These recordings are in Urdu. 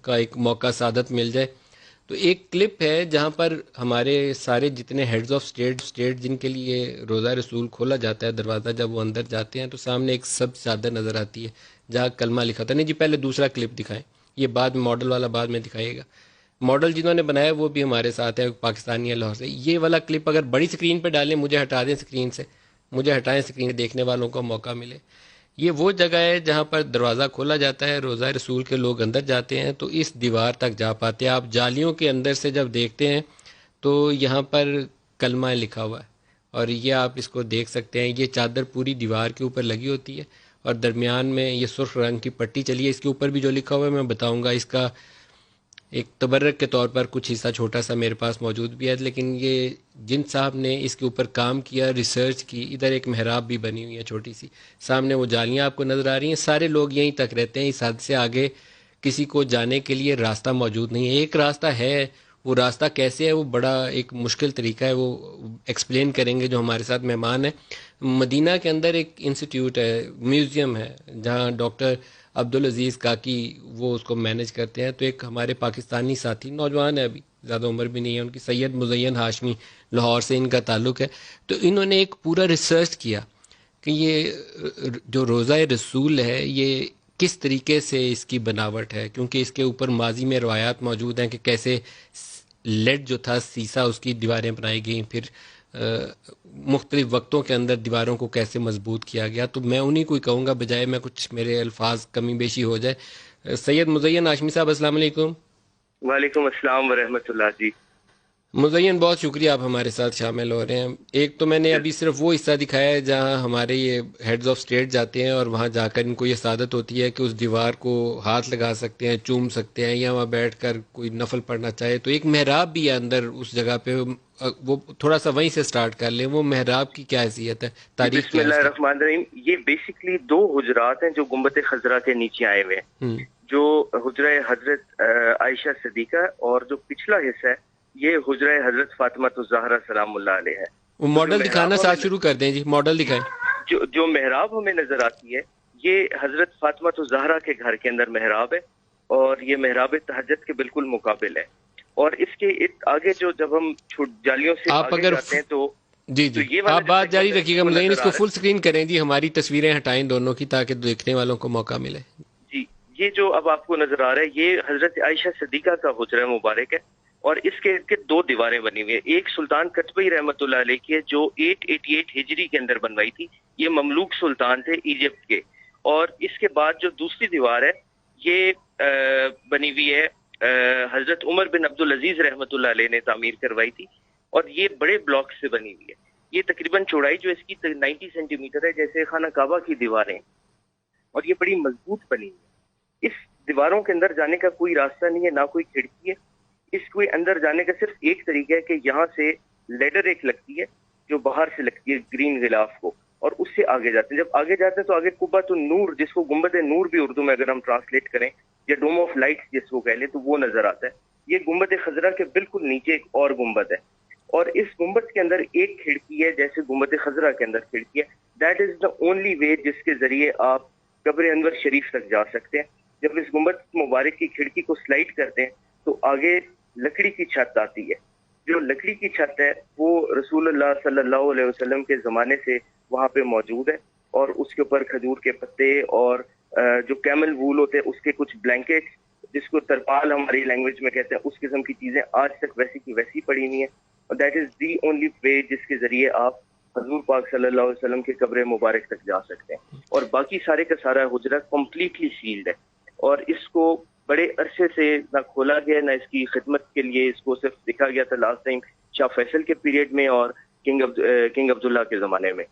کا ایک موقع سعادت مل جائے. تو ایک کلپ ہے جہاں پر ہمارے سارے جتنے ہیڈز آف اسٹیٹ جن کے لیے روزہ رسول کھولا جاتا ہے دروازہ، جب وہ اندر جاتے ہیں تو سامنے ایک سبز چادر نظر آتی ہے جہاں کلمہ لکھا تھا. نہیں جی، پہلے دوسرا کلپ دکھائیں، یہ بعد میں ماڈل والا بعد میں دکھائیے گا. ماڈل جنہوں نے بنایا وہ بھی ہمارے ساتھ ہے، پاکستانی ہے لاہور سے. یہ والا کلپ اگر بڑی سکرین پہ ڈالیں، مجھے ہٹا دیں اسکرین سے، مجھے ہٹائیں اسکرین، دیکھنے والوں کو موقع ملے. یہ وہ جگہ ہے جہاں پر دروازہ کھولا جاتا ہے، روزہ رسول کے لوگ اندر جاتے ہیں تو اس دیوار تک جا پاتے ہیں. آپ جالیوں کے اندر سے جب دیکھتے ہیں تو یہاں پر کلمہ لکھا ہوا ہے، اور یہ آپ اس کو دیکھ سکتے ہیں. یہ چادر پوری دیوار کے اوپر لگی ہوتی ہے اور درمیان میں یہ سرخ رنگ کی پٹی چلی ہے. اس کے اوپر بھی جو لکھا ہوا ہے میں بتاؤں گا، اس کا ایک تبرک کے طور پر کچھ حصہ چھوٹا سا میرے پاس موجود بھی ہے. لیکن یہ جن صاحب نے اس کے اوپر کام کیا، ریسرچ کی، ادھر ایک محراب بھی بنی ہوئی ہے چھوٹی سی، سامنے وہ جالیاں آپ کو نظر آ رہی ہیں. سارے لوگ یہیں تک رہتے ہیں، اس حد سے آگے کسی کو جانے کے لیے راستہ موجود نہیں ہے. ایک راستہ ہے، وہ راستہ کیسے ہے وہ بڑا ایک مشکل طریقہ ہے، وہ ایکسپلین کریں گے جو ہمارے ساتھ مہمان ہیں. مدینہ کے اندر ایک انسٹیٹیوٹ ہے، میوزیم ہے، جہاں ڈاکٹر عبدالعزیز کاکی وہ اس کو مینج کرتے ہیں. تو ایک ہمارے پاکستانی ساتھی، نوجوان ہے، ابھی زیادہ عمر بھی نہیں ہے ان کی، سید مزین ہاشمی، لاہور سے ان کا تعلق ہے. تو انہوں نے ایک پورا ریسرچ کیا کہ یہ جو روزہ رسول ہے یہ کس طریقے سے اس کی بناوٹ ہے، کیونکہ اس کے اوپر ماضی میں روایات موجود ہیں کہ کیسے لیڈ جو تھا سیسا، اس کی دیواریں بنائی گئیں، پھر مختلف وقتوں کے اندر دیواروں کو کیسے مضبوط کیا گیا. تو میں انہی کو ہی کہوں گا بجائے میں کچھ میرے الفاظ کمی بیشی ہو جائے. سید مزین ہاشمی صاحب السلام علیکم. وعلیکم السلام ورحمۃ اللہ جی. مزین بہت شکریہ آپ ہمارے ساتھ شامل ہو رہے ہیں. ایک تو میں نے ابھی صرف وہ حصہ دکھایا ہے جہاں ہمارے یہ ہیڈز آف اسٹیٹ جاتے ہیں اور وہاں جا کر ان کو یہ سعادت ہوتی ہے کہ اس دیوار کو ہاتھ لگا سکتے ہیں، چوم سکتے ہیں، یا وہاں بیٹھ کر کوئی نفل پڑھنا چاہے. تو ایک محراب بھی ہے اندر اس جگہ پہ، وہ تھوڑا سا وہیں سے سٹارٹ کر لیں. وہ محراب کی کیا حیثیت ہے، تاریخ بسم کیا ہے اللہ اس کی؟ الرحمن الرحیم. یہ بیسکلی دو حجرات ہیں جو گنبد خضرا کے نیچے آئے ہوئے ہیں، جو حجرہ حضرت عائشہ صدیقہ، اور جو پچھلا حصہ ہے یہ حجرہ حضرت فاطمہ الزہرا سلام اللہ علیہ ہے. وہ تو جو ماڈل دکھانا محراب ساتھ شروع کر دیں جی، ماڈل دکھائیں. جو محراب ہمیں نظر آتی ہے یہ حضرت فاطمہ الزہرا کے گھر کے اندر محراب ہے، اور یہ محراب تہجد کے بالکل مقابل ہے. اور اس کے آگے جو جب ہم جالیوں سے آپ آگے اگر جاتے ہیں تو جی یہ والا آپ جو بات جاری سیگمنٹ ہے رکھیے گا وہ مزین، نظر اس آ کو رہا فل ہے. سکرین کریں جی، ہماری تصویریں ہٹائیں دونوں کی تاکہ دیکھنے والوں کو موقع ملے. جی، یہ جو اب آپ کو نظر آ رہا ہے یہ حضرت عائشہ صدیقہ کا حجرہ مبارک ہے، اور اس کے ارد گرد دو دیواریں بنی ہوئی ہیں. ایک سلطان قطبی رحمۃ اللہ علیہ کی ہے جو 888 ہجری کے اندر بنوائی تھی، یہ مملوک سلطان تھے ایجپٹ کے. اور اس کے بعد جو دوسری دیوار ہے یہ بنی ہوئی ہے حضرت عمر بن عبدالعزیز رحمۃ اللہ علیہ نے تعمیر کروائی تھی، اور یہ بڑے بلاک سے بنی ہوئی ہے. یہ تقریباً چوڑائی جو اس کی 90 سینٹی میٹر ہے، جیسے خانہ کعبہ کی دیواریں، اور یہ بڑی مضبوط بنی ہے. اس دیواروں کے اندر جانے کا کوئی راستہ نہیں ہے، نہ کوئی کھڑکی ہے. اس کو اندر جانے کا صرف ایک طریقہ ہے کہ یہاں سے لیڈر ایک لگتی ہے جو باہر سے لگتی ہے گرین غلاف کو، اور اس سے آگے جاتے ہیں. جب آگے جاتے ہیں تو آگے قبۃ النور، جس کو گنبد نور بھی اردو میں اگر ہم ٹرانسلیٹ کریں، یا ڈوم آف لائٹ جس کو کہہ لیں، تو وہ نظر آتا ہے. یہ گنبد خضرا کے بالکل نیچے ایک اور گنبد ہے، اور اس گنبد کے اندر ایک کھڑکی ہے جیسے گنبد خضرا کے اندر کھڑکی ہے. That is the only way جس کے ذریعے آپ قبر انور شریف تک جا سکتے ہیں. جب اس گنبد مبارک کی کھڑکی کو سلائڈ کرتے ہیں تو آگے لکڑی کی چھت آتی ہے. جو لکڑی کی چھت ہے وہ رسول اللہ صلی اللہ علیہ وسلم کے زمانے سے وہاں پہ موجود ہے، اور اس کے اوپر کھجور کے پتے اور جو کیمل وول ہوتے ہیں اس کے کچھ بلینکٹ، جس کو ترپال ہماری لینگویج میں کہتے ہیں، اس قسم کی چیزیں آج تک ویسی کی ویسی پڑی ہوئی ہیں. اور that is the only way جس کے ذریعے آپ حضور پاک صلی اللہ علیہ وسلم کے قبر مبارک تک جا سکتے ہیں. اور باقی سارے کا سارا حجرہ کمپلیٹلی سیلڈ ہے، اور اس کو بڑے عرصے سے نہ کھولا گیا نہ اس کی خدمت کے لیے اس کو صرف دکھا گیا تھا لاسٹ ٹائم شاہ فیصل کے پیریڈ میں اور کنگ عبداللہ کے زمانے میں.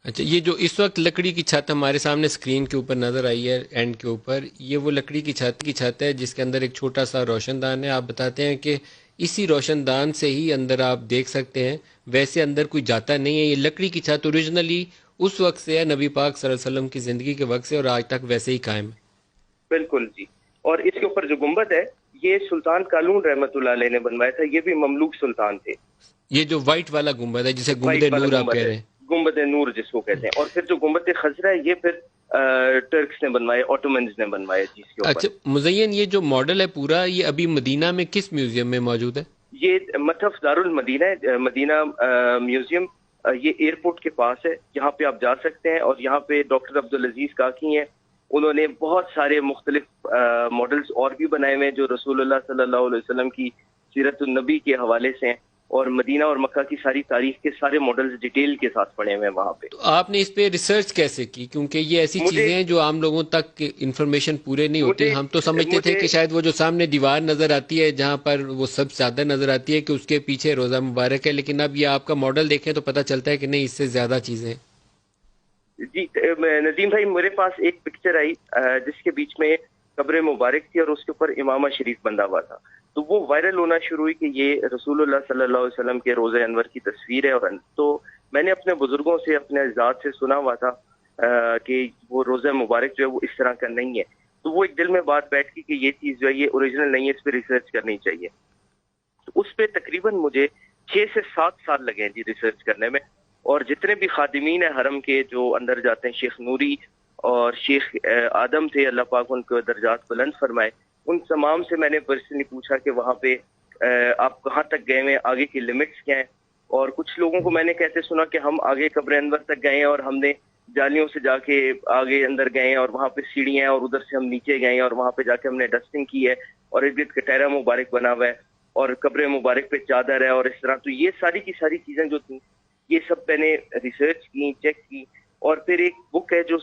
اچھا، یہ جو اس وقت لکڑی کی چھت ہمارے سامنے اسکرین کے اوپر نظر آئی ہے اینڈ کے اوپر، یہ وہ لکڑی کی چھت ہے جس کے اندر ایک چھوٹا سا روشن دان ہے. آپ بتاتے ہیں کہ اسی روشن دان سے ہی اندر آپ دیکھ سکتے ہیں، ویسے اندر کوئی جاتا نہیں ہے. یہ لکڑی کی چھت اوریجنلی اس وقت سے ہے، نبی پاک صلی اللہ علیہ وسلم کی زندگی کے وقت سے، اور آج تک ویسے ہی قائم ہے. بالکل جی. اور اس کے اوپر جو گنبد ہے یہ سلطان قالون رحمۃ اللہ علیہ نے بنوایا تھا، یہ بھی مملوک سلطان تھے. یہ جو وائٹ والا گنبد ہے جسے گنبد وائٹ والا نور آپ گنبد کہہ ہے، رہے ہیں. گنبد نور جس کو کہتے ہیں. اور پھر جو گنبد خضرا ہے یہ پھر ٹرکس نے بنوائے، آٹومنز نے بنوائے جس کے اوپر. اچھا مزین، یہ جو ماڈل ہے پورا، یہ ابھی مدینہ میں کس میوزیم میں موجود ہے؟ یہ متحف دارالمدینہ ہے، مدینہ میوزیم. یہ ایئرپورٹ کے پاس ہے، یہاں پہ آپ جا سکتے ہیں. اور یہاں پہ ڈاکٹر عبدالعزیز کاکی ہیں، انہوں نے بہت سارے مختلف ماڈلز اور بھی بنائے ہوئے ہیں جو رسول اللہ صلی اللہ علیہ وسلم کی سیرت النبی کے حوالے سے ہیں، اور مدینہ اور مکہ کی ساری تاریخ کے سارے ماڈلز ڈیٹیل کے ساتھ پڑے ہوئے ہیں وہاں پہ. تو آپ نے اس پہ ریسرچ کیسے کی؟ کیونکہ یہ ایسی چیزیں ہیں جو عام لوگوں تک انفارمیشن پورے نہیں ہوتے. ہم تو سمجھتے تھے کہ شاید وہ جو سامنے دیوار نظر آتی ہے جہاں پر وہ سب زیادہ نظر آتی ہے کہ اس کے پیچھے روزہ مبارک ہے، لیکن اب یہ آپ کا ماڈل دیکھیں تو پتہ چلتا ہے کہ نہیں، اس سے زیادہ چیزیں. جی ندیم بھائی، میرے پاس ایک پکچر آئی جس کے بیچ میں قبر مبارک تھی اور اس کے اوپر امامہ شریف بندہ ہوا تھا. تو وہ وائرل ہونا شروع ہوئی کہ یہ رسول اللہ صلی اللہ علیہ وسلم کے روزہ انور کی تصویر ہے. اور تو میں نے اپنے بزرگوں سے، اپنے اجداد سے سنا ہوا تھا کہ وہ روزہ مبارک جو ہے وہ اس طرح کا نہیں ہے. تو وہ ایک دل میں بات بیٹھ گئی کہ یہ چیز جو ہے یہ اوریجنل نہیں ہے، اس پہ ریسرچ کرنی چاہیے. تو اس پہ تقریباً مجھے 6 سے 7 سال لگے ہیں جی ریسرچ کرنے میں. اور جتنے بھی خادمین ہیں حرم کے جو اندر جاتے ہیں، شیخ نوری اور شیخ آدم تھے، اللہ پاک ان کو درجات بلند فرمائے، ان تمام سے میں نے پرسنلی پوچھا کہ وہاں پہ آپ کہاں تک گئے ہیں، آگے کی لمٹس کیا ہیں. اور کچھ لوگوں کو میں نے کہتے سنا کہ ہم آگے قبر انور تک گئے ہیں اور ہم نے جالیوں سے جا کے آگے اندر گئے ہیں اور وہاں پہ سیڑھیاں ہیں اور ادھر سے ہم نیچے گئے ہیں اور وہاں پہ جا کے ہم نے ڈسٹنگ کی ہے اور ارد گرد کٹہرا مبارک بنا ہوا ہے اور قبر مبارک پہ چادر ہے اور اس طرح. تو یہ ساری کی ساری چیزیں جو تھیں یہ سب میں نے ریسرچ کی، چیک کی. اور پھر ایک بک ہے جو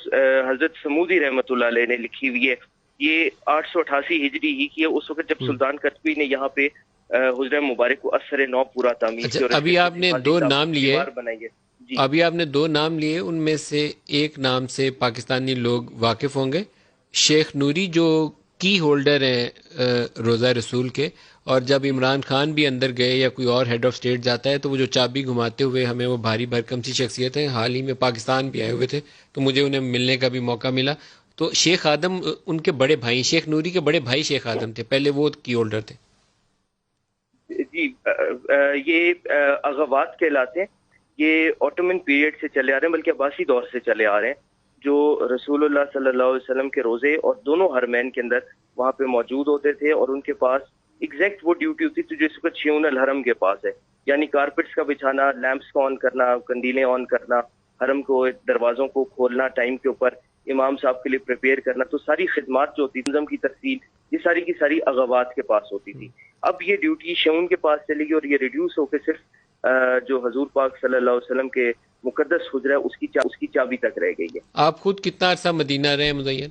حضرت سمودی رحمۃ اللہ علیہ نے لکھی ہوئی ہے، یہ 888 ہجری ہی کی ہے، اس وقت جب سلطان قطبی نے یہاں پہ حجرہ مبارک کو اثر نو پورا تعمیر کی. ابھی آپ نے دو نام لیے، بنائی ہے جی. ابھی آپ نے 2 نام لیے، ان میں سے ایک نام سے پاکستانی لوگ واقف ہوں گے، شیخ نوری جو کی ہولڈر ہیں روزہ رسول کے. اور جب عمران خان بھی اندر گئے یا کوئی اور ہیڈ آف اسٹیٹ جاتا ہے تو وہ جو چابی گھماتے ہوئے ہمیں وہ بھاری بھرکم سی شخصیت ہیں. حال ہی میں پاکستان بھی آئے ہوئے تھے تو مجھے انہیں ملنے کا بھی موقع ملا. تو شیخ آدم ان کے بڑے بھائی، شیخ نوری کے بڑے بھائی شیخ آدم تھے، پہلے وہ کی ہولڈر تھے. جی یہ اغوات کہلاتے ہیں. یہ آٹومن پیریڈ سے چلے آ رہے ہیں، بلکہ عباسی دور سے چلے آ رہے ہیں، جو رسول اللہ صلی اللہ علیہ وسلم کے روزے اور دونوں حرمین کے اندر وہاں پہ موجود ہوتے تھے. اور ان کے پاس ایگزیکٹ وہ ڈیوٹی ہوتی تھی جو اس وقت شیون الحرم کے پاس ہے، یعنی کارپیٹس کا بچھانا، لیمپس کو آن کرنا، کندیلیں آن کرنا، حرم کو دروازوں کو کھولنا ٹائم کے اوپر، امام صاحب کے لیے پریپیئر کرنا. تو ساری خدمات جو ہوتی تھی، نظم کی ترتیب، یہ ساری کی ساری اغوات کے پاس ہوتی تھی. اب یہ ڈیوٹی شیون کے پاس چلی گئی اور یہ ریڈیوس ہو کے صرف جو حضور پاک صلی اللہ علیہ وسلم کے مقدس حجرہ ہے اس کی چابی تک رہ گئی ہے. آپ خود کتنا عرصہ مدینہ رہے مزین؟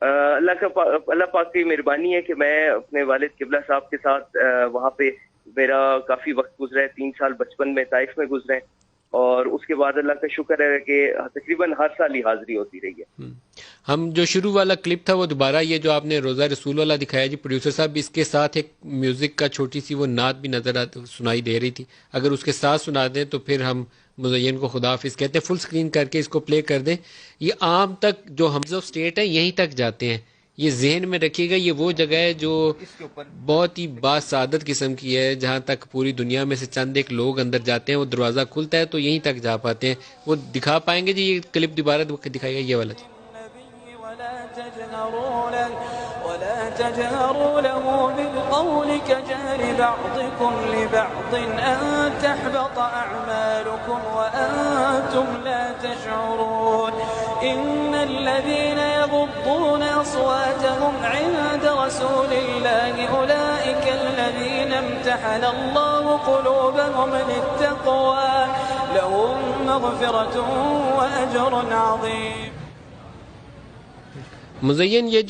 اللہ پاک کی مہربانی ہے کہ میں اپنے والد قبلہ صاحب کے ساتھ وہاں پہ میرا کافی وقت گزرا ہے. 3 سال بچپن میں طائف میں گزرے ہیں اور اس کے بعد اللہ کا شکر ہے کہ تقریباً ہر سال ہی حاضری ہوتی رہی ہے. ہم جو شروع والا کلپ تھا وہ دوبارہ، یہ جو آپ نے روزہ رسول والا دکھایا جی پروڈیوسر صاحب، اس کے ساتھ ایک میوزک کا چھوٹی سی وہ نعت بھی نظر سنائی دے رہی تھی، اگر اس کے ساتھ سنا دیں تو پھر ہم مزین کو خدا حافظ کہتے ہیں. فل سکرین کر کے اس کو پلے کر دیں. یہ عام تک جو ہمز آف اسٹیٹ ہے یہیں تک جاتے ہیں، یہ ذہن میں رکھیے گا. یہ وہ جگہ ہے جو بہت ہی باسعادت قسم کی ہے، جہاں تک پوری دنیا میں سے چند ایک لوگ اندر جاتے ہیں، وہ دروازہ کھلتا ہے تو یہیں تک جا پاتے ہیں. وہ دکھا پائیں گے جی؟ یہ کلپ دوبارہ دکھائے گا، یہ والا جی. ولا تجهروا له بالقول كجهر بعضكم لبعض أن تحبط أعمالكم وأنتم لا تشعرون إن الذين يغضون أصواتهم عند رسول الله أولئك الذين امتحن الله قلوبهم للتقوى لهم مغفرة وأجر عظيم. مزین یہ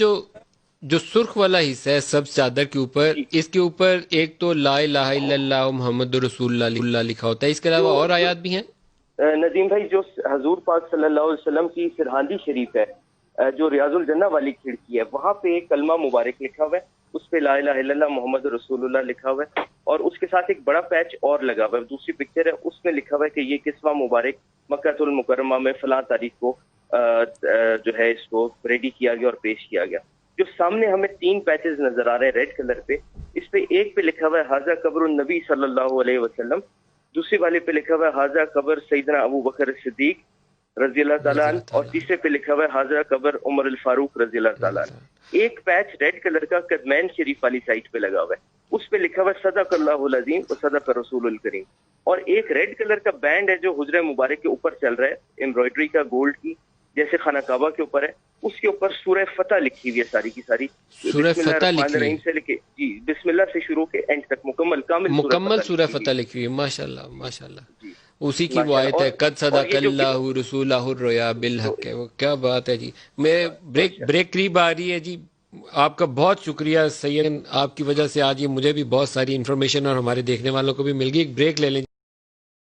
جو سرخ والا حصہ ہے سب چادر کے اوپر، اس کے اوپر ایک تو لا الہ الا اللہ محمد رسول اللہ لکھا ہوتا ہے، اس کے علاوہ اور آیات بھی ہیں؟ ندیم بھائی، جو حضور پاک صلی اللہ علیہ وسلم کی سرحاندی شریف ہے، جو ریاض الجنہ والی کھڑکی ہے، وہاں پہ ایک کلمہ مبارک لکھا ہوا ہے، اس پہ لا الہ الا اللہ محمد رسول اللہ لکھا ہوا ہے. اور اس کے ساتھ ایک بڑا پیچ اور لگا ہوا ہے، دوسری پکچر ہے، اس میں لکھا ہوا ہے کہ یہ قصوہ مبارک مکہ المکرمہ میں فلاں تاریخ کو جو ہے اس کو ریڈی کیا گیا اور پیش کیا گیا. جو سامنے ہمیں 3 پیچز نظر آ رہے ہیں ریڈ کلر پہ، اس پہ ایک پہ لکھا ہوا ہے حاذا قبر النبی صلی اللہ علیہ وسلم، دوسری والے پہ لکھا ہوا ہے حاذا قبر سیدنا ابو بکر صدیق، رضی اللہ تعالیٰ عنہ, اور تیسرے پہ لکھا ہوا ہے حاضرہ قبر عمر الفاروق رضی اللہ تعالیٰ عنہ. ایک پیچ ریڈ کلر کا قدمین شریف والی سائٹ پہ لگا ہوا ہے, اس پہ لکھا ہوا ہے صدق اللہ العظیم و صدق رسول الکریم. اور ایک ریڈ کلر کا بینڈ ہے جو حجرہ مبارک کے اوپر چل رہا ہے, امبرائڈری کا گولڈ کی, جیسے خانہ کعبہ کے اوپر ہے, اس کے اوپر سورہ فتح لکھی ہوئی ہے ساری کی ساری. سورہ فتح لکھی ہوئی سے لے کے جی بسم اللہ سے شروع کے اینڈ تک مکمل سورہ فتح لکھی ہوئی ہے. ماشاءاللہ ماشاءاللہ, اسی کی وہ آیت ہے قد صدق اللہ رسولہ الرؤیا بالحق ہے. وہ کیا بات ہے جی. میں بریک قریب آ رہی ہے جی. آپ کا بہت شکریہ سید, آپ کی وجہ سے آج یہ مجھے بھی بہت ساری انفارمیشن اور ہمارے دیکھنے والوں کو بھی مل گئی. ایک بریک لے لیں.